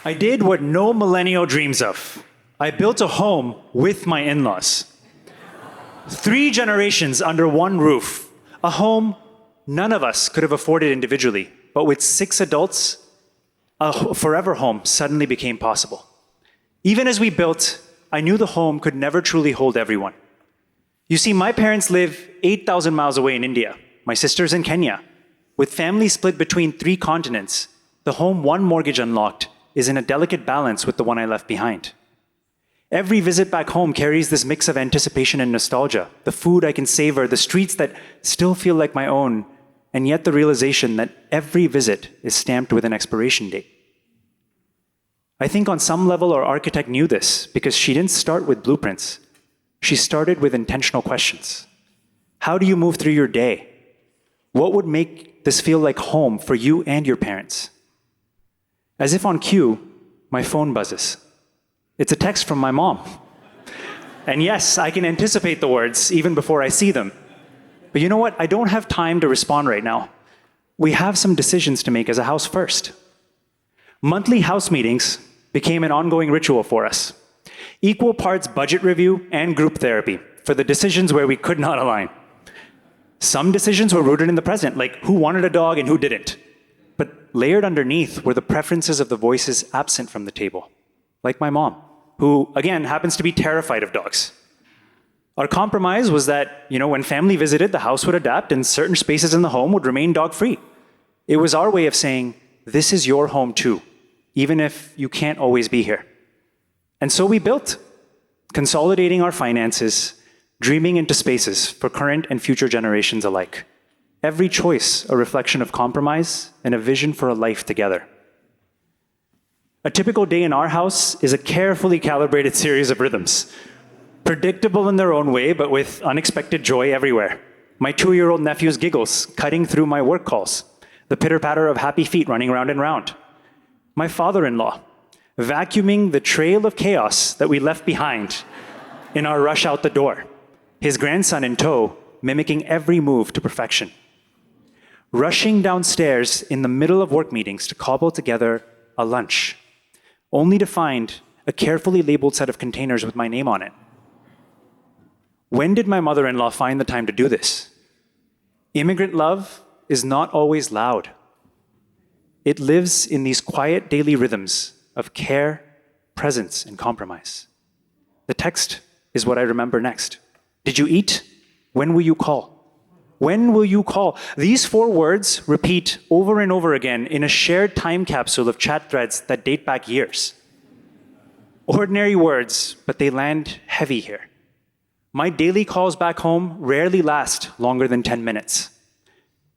I did what no millennial dreams of. I built a home with my in-laws. 3 generations under one roof. A home none of us could have afforded individually, but with 6 adults, a forever home suddenly became possible. Even as we built, I knew the home could never truly hold everyone. You see, my parents live 8,000 miles away in India. My sister's in Kenya. With families split between 3 continents, the home one mortgage unlocked is in a delicate balance with the one I left behind. Every visit back home carries this mix of anticipation and nostalgia, the food I can savor, the streets that still feel like my own, and yet the realization that every visit is stamped with an expiration date. I think on some level our architect knew this because she didn't start with blueprints. She started with intentional questions. How do you move through your day? What would make this feel like home for you and your parents? As if on cue, my phone buzzes. It's a text from my mom. And yes, I can anticipate the words even before I see them. But you know what? I don't have time to respond right now. We have some decisions to make as a house first. Monthly house meetings became an ongoing ritual for us. Equal parts budget review and group therapy for the decisions where we could not align. Some decisions were rooted in the present, like who wanted a dog and who didn't. But layered underneath were the preferences of the voices absent from the table, like my mom, who, again, happens to be terrified of dogs. Our compromise was that, when family visited, the house would adapt and certain spaces in the home would remain dog-free. It was our way of saying, this is your home too, even if you can't always be here. And so we built, consolidating our finances, dreaming into spaces for current and future generations alike. Every choice a reflection of compromise and a vision for a life together. A typical day in our house is a carefully calibrated series of rhythms, predictable in their own way, but with unexpected joy everywhere. My 2-year-old nephew's giggles cutting through my work calls, the pitter-patter of happy feet running round and round. My father-in-law vacuuming the trail of chaos that we left behind in our rush out the door. His grandson in tow, mimicking every move to perfection. Rushing downstairs in the middle of work meetings to cobble together a lunch, only to find a carefully labeled set of containers with my name on it. When did my mother-in-law find the time to do this? Immigrant love is not always loud. It lives in these quiet daily rhythms of care, presence, and compromise. The text is what I remember next. Did you eat? When will you call? When will you call? These 4 words repeat over and over again in a shared time capsule of chat threads that date back years. Ordinary words, but they land heavy here. My daily calls back home rarely last longer than 10 minutes.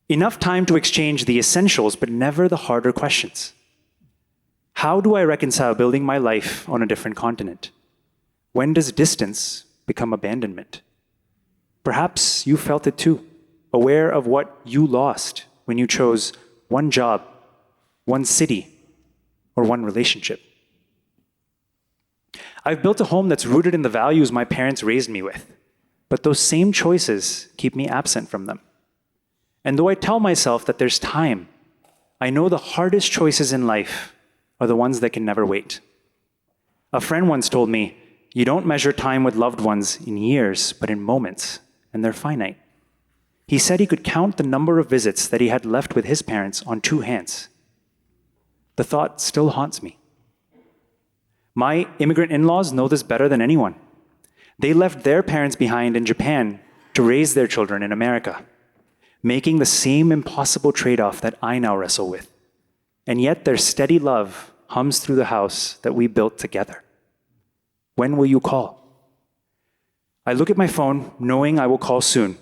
Enough time to exchange the essentials, but never the harder questions. How do I reconcile building my life on a different continent? When does distance become abandonment? Perhaps you felt it too, aware of what you lost when you chose one job, one city, or one relationship. I've built a home that's rooted in the values my parents raised me with, but those same choices keep me absent from them. And though I tell myself that there's time, I know the hardest choices in life are the ones that can never wait. A friend once told me, you don't measure time with loved ones in years, but in moments, and they're finite. He said he could count the number of visits that he had left with his parents on 2 hands. The thought still haunts me. My immigrant in-laws know this better than anyone. They left their parents behind in Japan to raise their children in America, making the same impossible trade-off that I now wrestle with. And yet their steady love hums through the house that we built together. When will you call? I look at my phone, knowing I will call soon,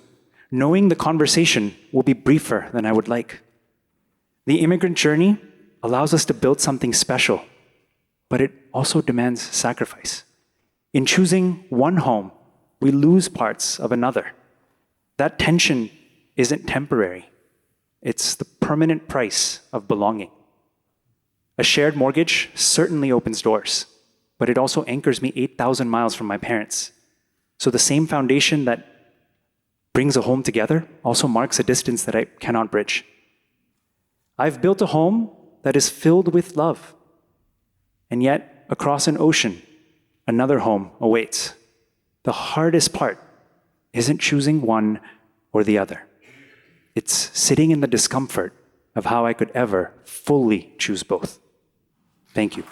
knowing the conversation will be briefer than I would like. The immigrant journey allows us to build something special, but it also demands sacrifice. In choosing one home, we lose parts of another. That tension isn't temporary. It's the permanent price of belonging. A shared mortgage certainly opens doors, but it also anchors me 8,000 miles from my parents. So the same foundation that brings a home together also marks a distance that I cannot bridge. I've built a home that is filled with love. And yet, across an ocean, another home awaits. The hardest part isn't choosing one or the other. It's sitting in the discomfort of how I could ever fully choose both. Thank you.